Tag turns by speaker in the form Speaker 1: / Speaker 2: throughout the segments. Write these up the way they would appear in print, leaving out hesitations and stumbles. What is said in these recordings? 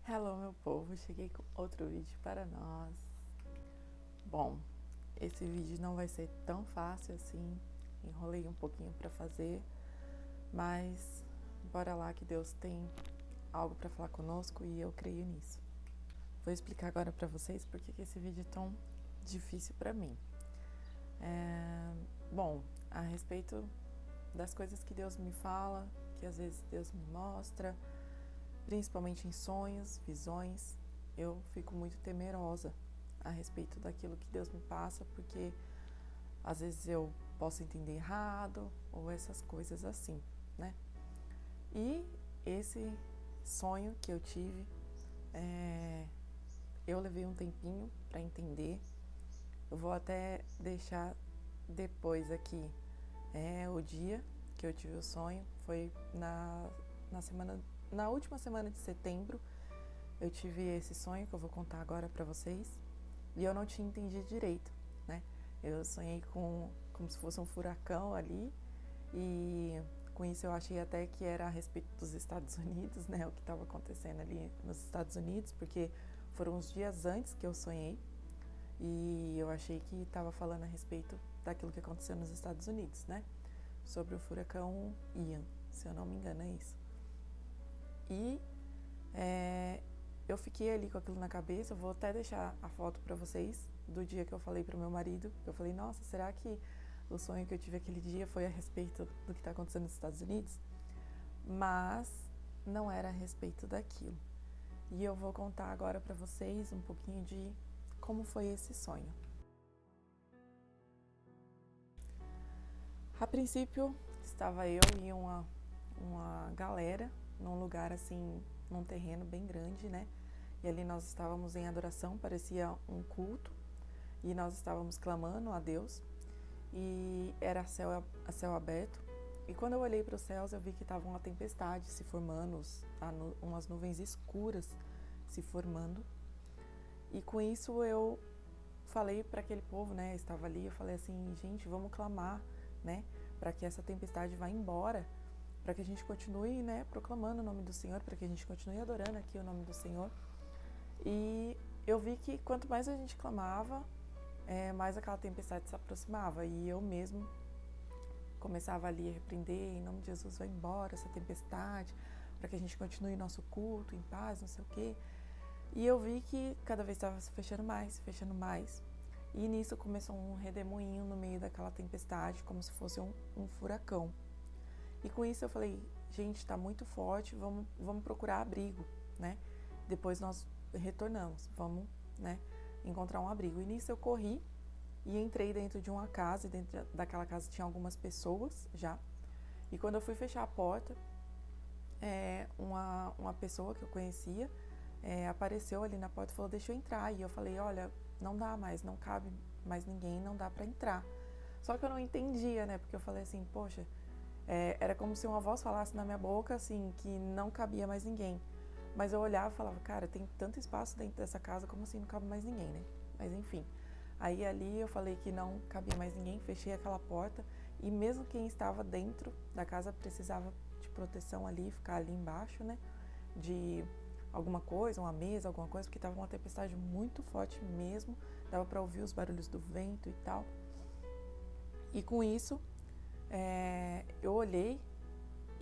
Speaker 1: Hello, meu povo, cheguei com outro vídeo para nós. Bom, esse vídeo não vai ser tão fácil assim, enrolei um pouquinho para fazer, mas bora lá que Deus tem algo para falar conosco e eu creio nisso. Vou explicar agora para vocês por que esse vídeo é tão difícil para mim. Bom, a respeito das coisas que Deus me fala, que às vezes Deus me mostra, principalmente em sonhos, visões, eu fico muito temerosa a respeito daquilo que Deus me passa, porque às vezes eu posso entender errado ou essas coisas assim, né? E esse sonho que eu tive, eu levei um tempinho para entender. Eu vou até deixar depois aqui o dia que eu tive o sonho, foi na última semana de setembro. Eu tive esse sonho que eu vou contar agora para vocês e eu não tinha entendido direito, né? Eu sonhei como se fosse um furacão ali e com isso eu achei até que era a respeito dos Estados Unidos, né? O que estava acontecendo ali nos Estados Unidos, porque foram uns dias antes que eu sonhei e eu achei que estava falando a respeito daquilo que aconteceu nos Estados Unidos, né? Sobre o furacão Ian, se eu não me engano é isso. E eu fiquei ali com aquilo na cabeça. Eu vou até deixar a foto para vocês do dia que eu falei pro meu marido. Eu falei, nossa, será que o sonho que eu tive aquele dia foi a respeito do que está acontecendo nos Estados Unidos? Mas não era a respeito daquilo. E eu vou contar agora para vocês um pouquinho de como foi esse sonho. A princípio, estava eu e uma galera num lugar assim, num terreno bem grande, né? E ali nós estávamos em adoração, parecia um culto, e nós estávamos clamando a Deus, e era a céu aberto. E quando eu olhei para os céus, eu vi que estava uma tempestade se formando, umas nuvens escuras se formando. E com isso eu falei para aquele povo, né? Estava ali, eu falei assim, gente, vamos clamar, né? Para que essa tempestade vá embora, para que a gente continue, né, proclamando o nome do Senhor, para que a gente continue adorando aqui o nome do Senhor. E eu vi que quanto mais a gente clamava, mais aquela tempestade se aproximava. E eu mesmo começava ali a repreender, em nome de Jesus, vai embora essa tempestade, para que a gente continue nosso culto em paz, não sei o quê. E eu vi que cada vez estava se fechando mais. E nisso começou um redemoinho no meio daquela tempestade, como se fosse um furacão. E com isso eu falei, gente, está muito forte, vamos procurar abrigo, né? Depois nós retornamos, vamos, né, encontrar um abrigo. E nisso eu corri e entrei dentro de uma casa, e dentro daquela casa tinha algumas pessoas já. E quando eu fui fechar a porta, uma pessoa que eu conhecia apareceu ali na porta e falou, deixa eu entrar. E eu falei, olha, não dá mais, não cabe mais ninguém, não dá para entrar. Só que eu não entendia, né, porque eu falei assim, poxa, era como se uma voz falasse na minha boca, assim, que não cabia mais ninguém. Mas eu olhava e falava, cara, tem tanto espaço dentro dessa casa, como assim não cabe mais ninguém, né? Mas enfim, aí ali eu falei que não cabia mais ninguém, fechei aquela porta e mesmo quem estava dentro da casa precisava de proteção ali, ficar ali embaixo, né? De alguma coisa, uma mesa, alguma coisa, porque estava uma tempestade muito forte mesmo, dava para ouvir os barulhos do vento e tal. E com isso, eu olhei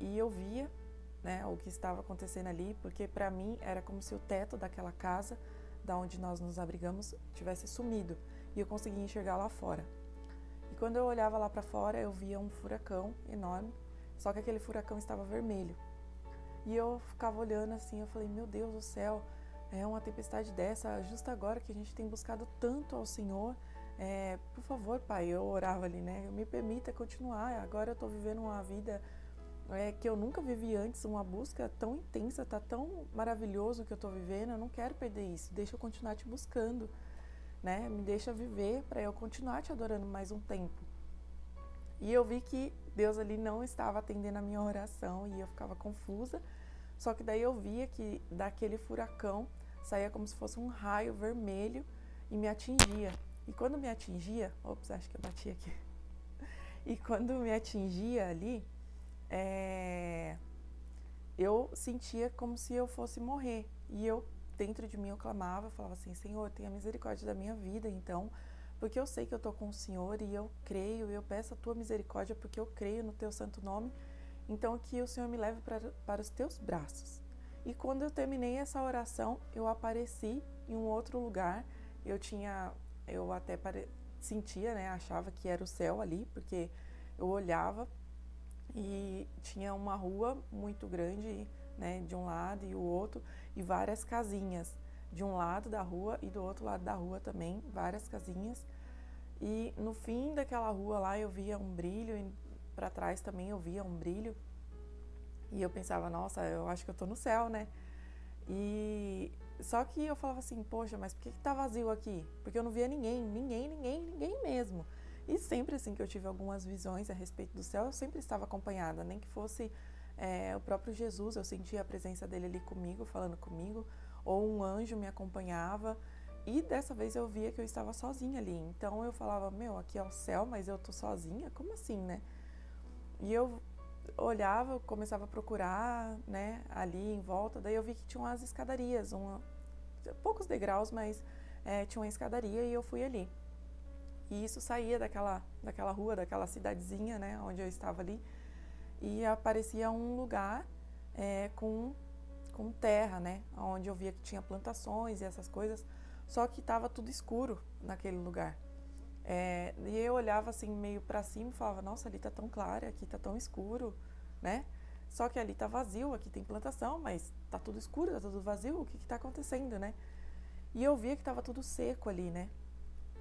Speaker 1: e eu via, né, o que estava acontecendo ali, porque para mim era como se o teto daquela casa, da onde nós nos abrigamos, tivesse sumido e eu conseguia enxergar lá fora. E quando eu olhava lá para fora, eu via um furacão enorme, só que aquele furacão estava vermelho. E eu ficava olhando assim, eu falei, meu Deus do céu, é uma tempestade dessa, justo agora que a gente tem buscado tanto ao Senhor, por favor, Pai, eu orava ali, né, me permita continuar, agora eu estou vivendo uma vida que eu nunca vivi antes, uma busca tão intensa, tá tão maravilhoso que eu tô vivendo, eu não quero perder isso, deixa eu continuar te buscando, né? Me deixa viver para eu continuar te adorando mais um tempo. E eu vi que Deus ali não estava atendendo a minha oração e eu ficava confusa, só que daí eu via que daquele furacão saía como se fosse um raio vermelho e me atingia. E quando me atingia, ops, acho que eu bati aqui. E quando me atingia ali, eu sentia como se eu fosse morrer. E eu, dentro de mim, eu clamava, eu falava assim, Senhor, tenha misericórdia da minha vida, então, porque eu sei que eu estou com o Senhor e eu creio, eu peço a tua misericórdia porque eu creio no teu santo nome, então que o Senhor me leve para os teus braços. E quando eu terminei essa oração, eu apareci em um outro lugar, eu até sentia, né, achava que era o céu ali, porque eu olhava e tinha uma rua muito grande, né, de um lado e o outro, e várias casinhas, de um lado da rua e do outro lado da rua também, várias casinhas. E no fim daquela rua lá eu via um brilho, e para trás também eu via um brilho. E eu pensava, nossa, eu acho que eu tô no céu, né? E só que eu falava assim, poxa, mas por que tá vazio aqui? Porque eu não via ninguém mesmo. E sempre assim que eu tive algumas visões a respeito do céu, eu sempre estava acompanhada, nem que fosse o próprio Jesus, eu sentia a presença dele ali comigo, falando comigo, ou um anjo me acompanhava. E dessa vez eu via que eu estava sozinha ali. Então eu falava, meu, aqui é o céu, mas eu tô sozinha? Como assim, né? E eu olhava, começava a procurar, né, ali em volta, daí eu vi que tinha umas escadarias, poucos degraus, mas tinha uma escadaria e eu fui ali. E isso saía daquela rua, daquela cidadezinha, né, onde eu estava ali, e aparecia um lugar com terra, né, onde eu via que tinha plantações e essas coisas, só que estava tudo escuro naquele lugar. E eu olhava assim meio para cima e falava, nossa, ali tá tão claro, aqui tá tão escuro, né? Só que ali tá vazio, aqui tem plantação, mas tá tudo escuro, tá tudo vazio, o que que tá acontecendo, né? E eu via que tava tudo seco ali, né?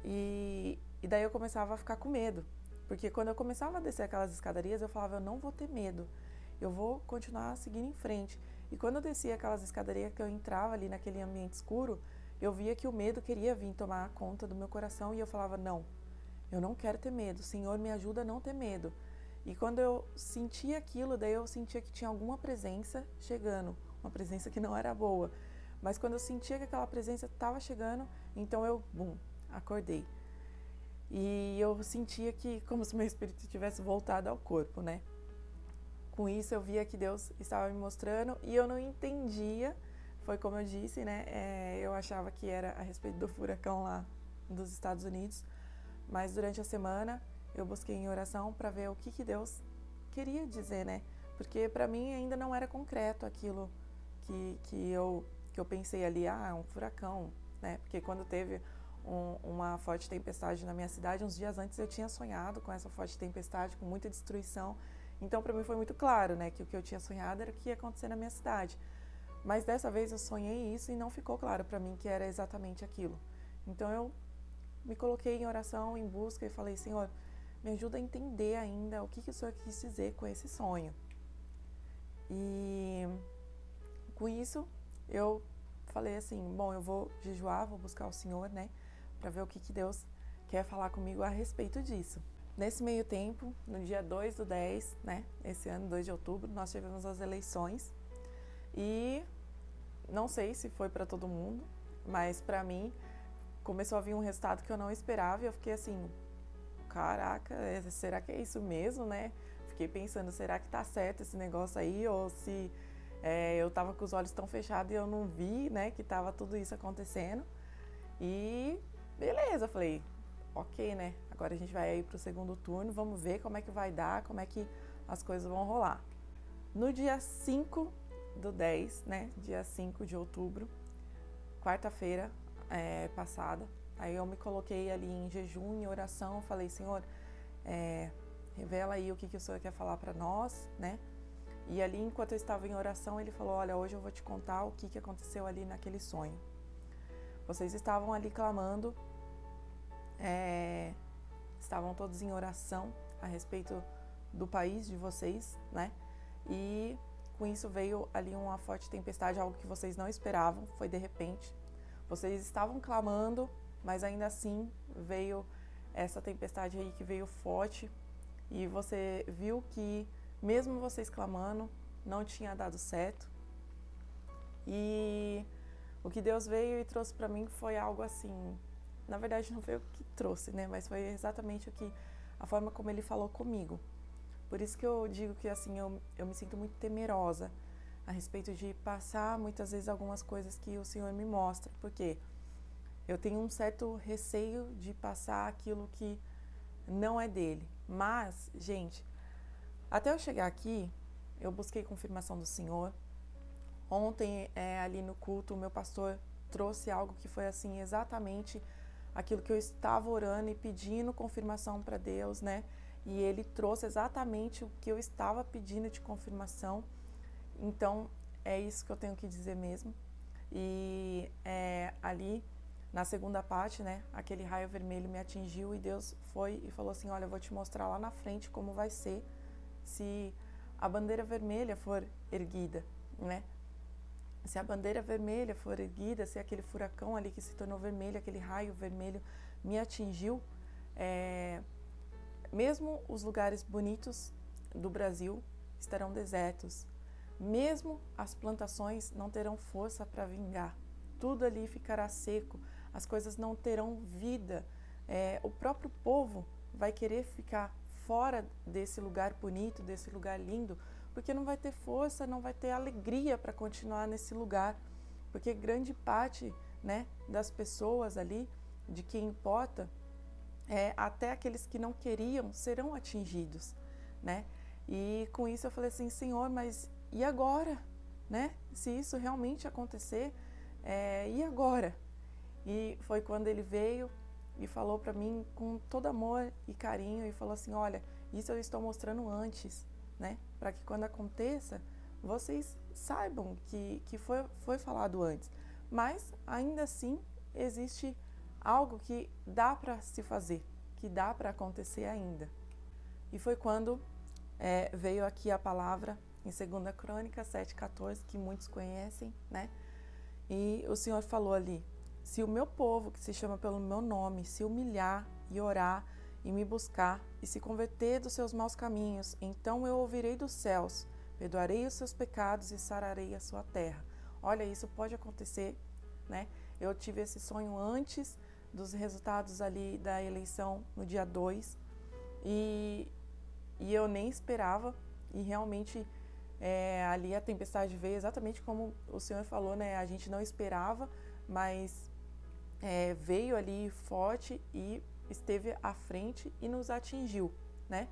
Speaker 1: E daí eu começava a ficar com medo, porque quando eu começava a descer aquelas escadarias, eu falava, eu não vou ter medo, eu vou continuar seguindo em frente. E quando eu descia aquelas escadarias que eu entrava ali naquele ambiente escuro, eu via que o medo queria vir tomar conta do meu coração e eu falava, não, eu não quero ter medo, Senhor, me ajuda a não ter medo. E quando eu sentia aquilo, daí eu sentia que tinha alguma presença chegando, uma presença que não era boa. Mas quando eu sentia que aquela presença estava chegando, então eu, acordei. E eu sentia que, como se meu espírito tivesse voltado ao corpo, né? Com isso eu via que Deus estava me mostrando e eu não entendia, foi como eu disse, né? Eu achava que era a respeito do furacão lá dos Estados Unidos, mas durante a semana eu busquei em oração para ver o que Deus queria dizer, né? Porque para mim ainda não era concreto aquilo que eu pensei ali, é um furacão, né? Porque quando teve uma forte tempestade na minha cidade, uns dias antes eu tinha sonhado com essa forte tempestade, com muita destruição. Então para mim foi muito claro, né, que o que eu tinha sonhado era o que ia acontecer na minha cidade. Mas dessa vez eu sonhei isso e não ficou claro para mim que era exatamente aquilo. Então eu me coloquei em oração, em busca e falei, Senhor, me ajuda a entender ainda o que o Senhor quis dizer com esse sonho. E com isso eu falei assim, bom, eu vou jejuar, vou buscar o Senhor, né, para ver o que Deus quer falar comigo a respeito disso. Nesse meio tempo, no dia 2/10, né, esse ano, 2 de outubro, nós tivemos as eleições e não sei se foi para todo mundo, mas para mim começou a vir um resultado que eu não esperava e eu fiquei assim, caraca, será que é isso mesmo, né? Fiquei pensando, será que tá certo esse negócio aí ou se eu tava com os olhos tão fechados e eu não vi, né, que tava tudo isso acontecendo. E beleza, falei, ok, né? Agora a gente vai aí pro segundo turno, vamos ver como é que vai dar, como é que as coisas vão rolar. No dia 5/10, né? Dia 5 de outubro, quarta-feira passada, aí eu me coloquei ali em jejum, em oração, falei, Senhor, revela aí o que o Senhor quer falar para nós, né? E ali, enquanto eu estava em oração, ele falou, olha, hoje eu vou te contar o que aconteceu ali naquele sonho. Vocês estavam ali clamando, estavam todos em oração a respeito do país de vocês, né? E com isso veio ali uma forte tempestade, algo que vocês não esperavam, foi de repente. Vocês estavam clamando, mas ainda assim veio essa tempestade aí que veio forte e você viu que mesmo vocês clamando, não tinha dado certo. E o que Deus veio e trouxe para mim foi algo assim, na verdade não foi o que trouxe, né, mas foi exatamente a forma como ele falou comigo. Por isso que eu digo que assim, eu me sinto muito temerosa a respeito de passar muitas vezes algumas coisas que o Senhor me mostra, porque eu tenho um certo receio de passar aquilo que não é dele. Mas, gente, até eu chegar aqui, eu busquei confirmação do Senhor. Ontem, ali no culto, o meu pastor trouxe algo que foi assim, exatamente aquilo que eu estava orando e pedindo confirmação para Deus, né? E ele trouxe exatamente o que eu estava pedindo de confirmação. Então, é isso que eu tenho que dizer mesmo. E ali, na segunda parte, né? Aquele raio vermelho me atingiu e Deus foi e falou assim, olha, eu vou te mostrar lá na frente como vai ser se a bandeira vermelha for erguida, né? Se a bandeira vermelha for erguida, se aquele furacão ali que se tornou vermelho, aquele raio vermelho me atingiu, mesmo os lugares bonitos do Brasil estarão desertos, mesmo as plantações não terão força para vingar, tudo ali ficará seco, as coisas não terão vida, o próprio povo vai querer ficar fora desse lugar bonito, desse lugar lindo, porque não vai ter força, não vai ter alegria para continuar nesse lugar, porque grande parte, né, das pessoas ali, de quem importa, até aqueles que não queriam serão atingidos, né? E com isso eu falei assim, Senhor, mas e agora, né? Se isso realmente acontecer, e agora? E foi quando ele veio e falou para mim com todo amor e carinho e falou assim, olha, isso eu estou mostrando antes, né? Para que quando aconteça, vocês saibam que foi falado antes. Mas ainda assim existe algo que dá para se fazer, que dá para acontecer ainda. E foi quando veio aqui a palavra em 2 Crônicas 7,14, que muitos conhecem, né? E o Senhor falou ali, se o meu povo, que se chama pelo meu nome, se humilhar e orar e me buscar e se converter dos seus maus caminhos, então eu ouvirei dos céus, perdoarei os seus pecados e sararei a sua terra. Olha, isso pode acontecer, né? Eu tive esse sonho antes dos resultados ali da eleição no dia 2 e eu nem esperava e realmente ali a tempestade veio exatamente como o Senhor falou, né? A gente não esperava, mas veio ali forte e esteve à frente e nos atingiu, né?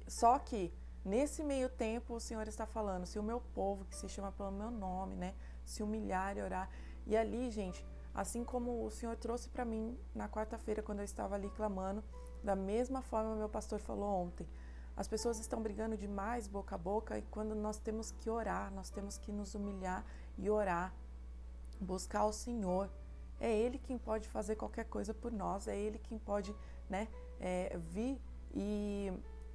Speaker 1: Só que nesse meio tempo o Senhor está falando, se o meu povo, que se chama pelo meu nome, né, se humilhar e orar. E ali, gente, assim como o Senhor trouxe para mim na quarta-feira quando eu estava ali clamando, da mesma forma meu pastor falou ontem, as pessoas estão brigando demais boca a boca e quando nós temos que orar, nós temos que nos humilhar e orar, buscar o Senhor. É Ele quem pode fazer qualquer coisa por nós, é Ele quem pode, né, vir e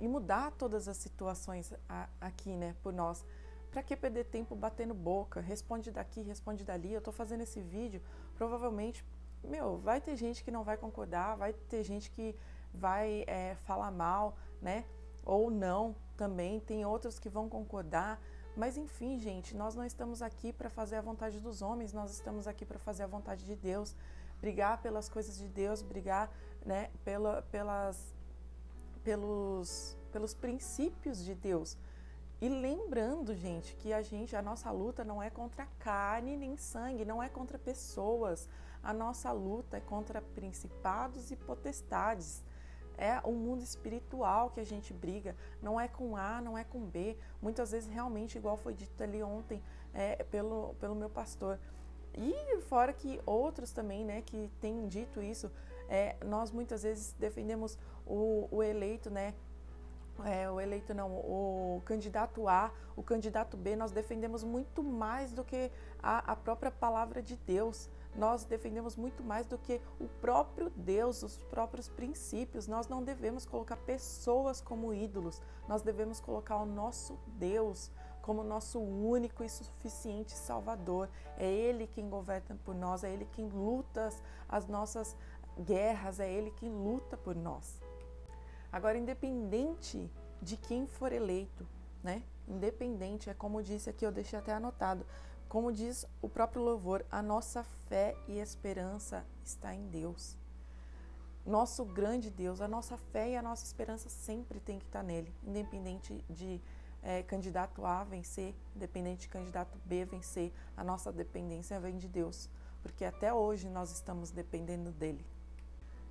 Speaker 1: mudar todas as situações aqui, né, por nós. Para que perder tempo batendo boca? Responde daqui, responde dali. Eu tô fazendo esse vídeo, provavelmente, vai ter gente que não vai concordar, vai ter gente que vai falar mal, né, ou não também. Tem outros que vão concordar. Mas enfim, gente, nós não estamos aqui para fazer a vontade dos homens, nós estamos aqui para fazer a vontade de Deus, brigar pelas coisas de Deus, brigar, né, pelos princípios de Deus. E lembrando, gente, que a nossa luta não é contra carne nem sangue, não é contra pessoas, a nossa luta é contra principados e potestades. É o mundo espiritual que a gente briga, não é com A, não é com B. Muitas vezes realmente, igual foi dito ali ontem pelo meu pastor. E fora que outros também, né, que têm dito isso, nós muitas vezes defendemos o eleito, né, o eleito não, o candidato A, o candidato B, nós defendemos muito mais do que a própria palavra de Deus. Nós defendemos muito mais do que o próprio Deus, os próprios princípios. Nós não devemos colocar pessoas como ídolos, nós devemos colocar o nosso Deus como nosso único e suficiente Salvador. É Ele quem governa por nós, é Ele quem luta as nossas guerras, é Ele quem luta por nós. Agora, independente de quem for eleito, né? Independente, é como disse aqui, eu deixei até anotado, como diz o próprio louvor, a nossa fé e esperança está em Deus. Nosso grande Deus, a nossa fé e a nossa esperança sempre tem que estar nele, independente de candidato A vencer, independente de candidato B vencer, a nossa dependência vem de Deus, porque até hoje nós estamos dependendo dele.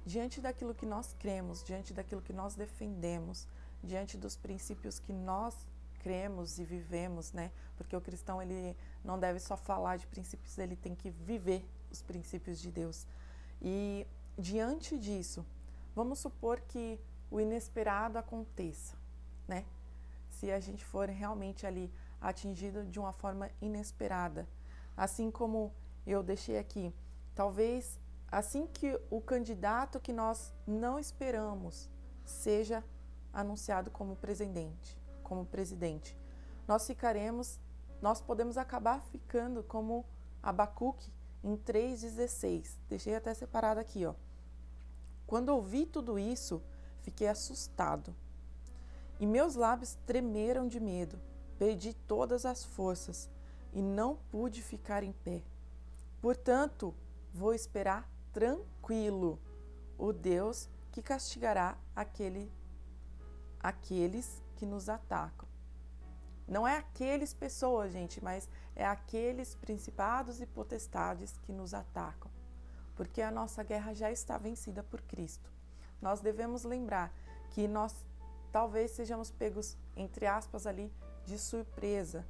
Speaker 1: Diante daquilo que nós cremos, diante daquilo que nós defendemos, diante dos princípios que nós cremos e vivemos, né? Porque o cristão, ele não deve só falar de princípios, ele tem que viver os princípios de Deus. E diante disso, vamos supor que o inesperado aconteça, né? Se a gente for realmente ali atingido de uma forma inesperada, assim como eu deixei aqui, talvez assim que o candidato que nós não esperamos seja anunciado como presidente, nós podemos acabar ficando como Abacuque em 3,16. Deixei até separado aqui, ó. Quando ouvi tudo isso, fiquei assustado e meus lábios tremeram de medo. Perdi todas as forças e não pude ficar em pé. Portanto, vou esperar tranquilo o Deus que castigará aqueles que nos atacam. Não é aqueles pessoas, gente, mas é aqueles principados e potestades que nos atacam. Porque a nossa guerra já está vencida por Cristo. Nós devemos lembrar que nós talvez sejamos pegos, entre aspas, ali, de surpresa.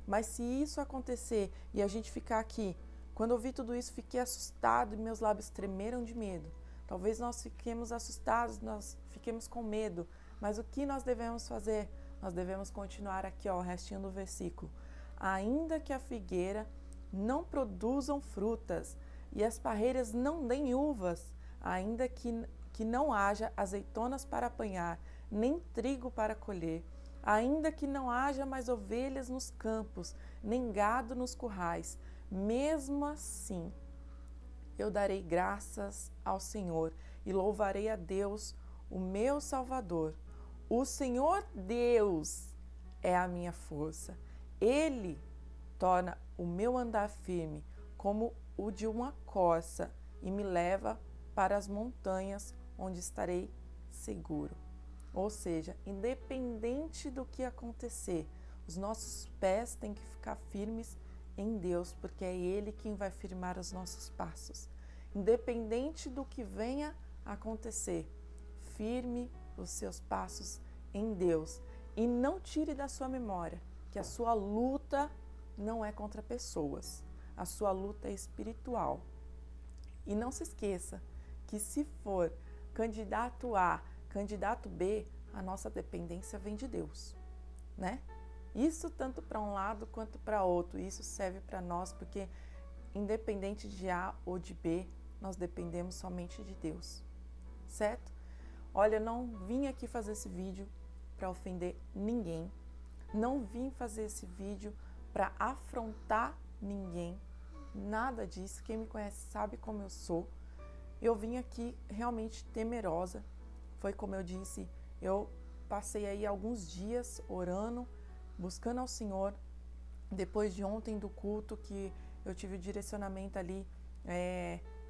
Speaker 1: Mas se isso acontecer e a gente ficar aqui, quando eu vi tudo isso, fiquei assustado e meus lábios tremeram de medo. Talvez nós fiquemos assustados, nós fiquemos com medo. Mas o que nós devemos fazer? Nós devemos continuar aqui, ó, o restinho do versículo. Ainda que a figueira não produzam frutas e as parreiras não deem uvas, ainda que não haja azeitonas para apanhar, nem trigo para colher, ainda que não haja mais ovelhas nos campos, nem gado nos currais, mesmo assim eu darei graças ao Senhor e louvarei a Deus, o meu Salvador. O Senhor Deus é a minha força. Ele torna o meu andar firme como o de uma corça e me leva para as montanhas onde estarei seguro. Ou seja, independente do que acontecer, os nossos pés têm que ficar firmes em Deus, porque é Ele quem vai firmar os nossos passos. Independente do que venha a acontecer, firme os seus passos em Deus e não tire da sua memória que a sua luta não é contra pessoas, a sua luta é espiritual. E não se esqueça que se for candidato A, candidato B, a nossa dependência vem de Deus, né? Isso tanto para um lado quanto para outro, isso serve para nós porque independente de A ou de B, nós dependemos somente de Deus, certo? Olha, não vim aqui fazer esse vídeo para ofender ninguém, não vim fazer esse vídeo para afrontar ninguém, nada disso. Quem me conhece sabe como eu sou. Eu vim aqui realmente temerosa, foi como eu disse, eu passei aí alguns dias orando, buscando ao Senhor, depois de ontem do culto que eu tive o direcionamento ali,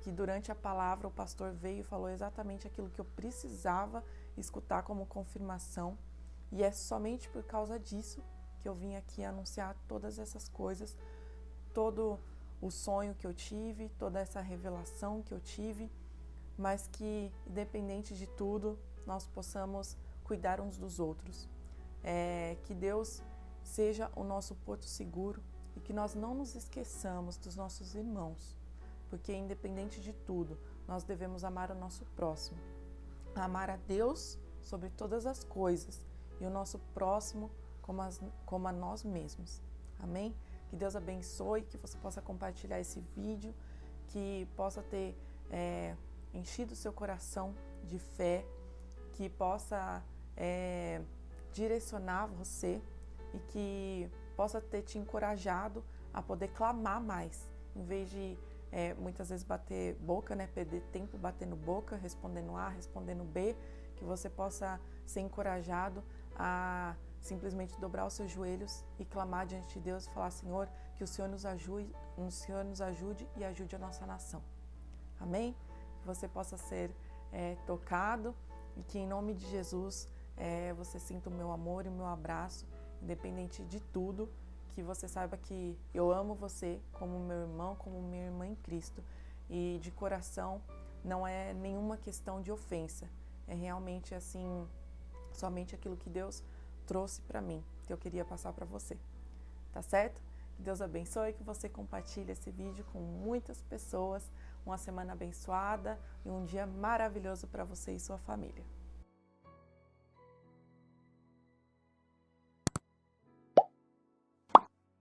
Speaker 1: que durante a palavra o pastor veio e falou exatamente aquilo que eu precisava escutar como confirmação, e é somente por causa disso que eu vim aqui anunciar todas essas coisas, todo o sonho que eu tive, toda essa revelação que eu tive, mas que independente de tudo, nós possamos cuidar uns dos outros, que Deus seja o nosso porto seguro e que nós não nos esqueçamos dos nossos irmãos, porque independente de tudo, nós devemos amar o nosso próximo, amar a Deus sobre todas as coisas e o nosso próximo como a nós mesmos. Amém? Que Deus abençoe, que você possa compartilhar esse vídeo, que possa ter enchido o seu coração de fé, que possa direcionar você e que possa ter te encorajado a poder clamar mais, em vez de muitas vezes bater boca, né? Perder tempo batendo boca, respondendo A, respondendo B, que você possa ser encorajado a simplesmente dobrar os seus joelhos e clamar diante de Deus e falar: Senhor, que o Senhor nos ajude e ajude a nossa nação. Amém? Que você possa ser tocado e que em nome de Jesus você sinta o meu amor e o meu abraço independente de tudo, que você saiba que eu amo você como meu irmão, como minha irmã em Cristo. E de coração, não é nenhuma questão de ofensa. É realmente assim, somente aquilo que Deus trouxe para mim, que eu queria passar para você. Tá certo? Que Deus abençoe, que você compartilhe esse vídeo com muitas pessoas. Uma semana abençoada e um dia maravilhoso para você e sua família.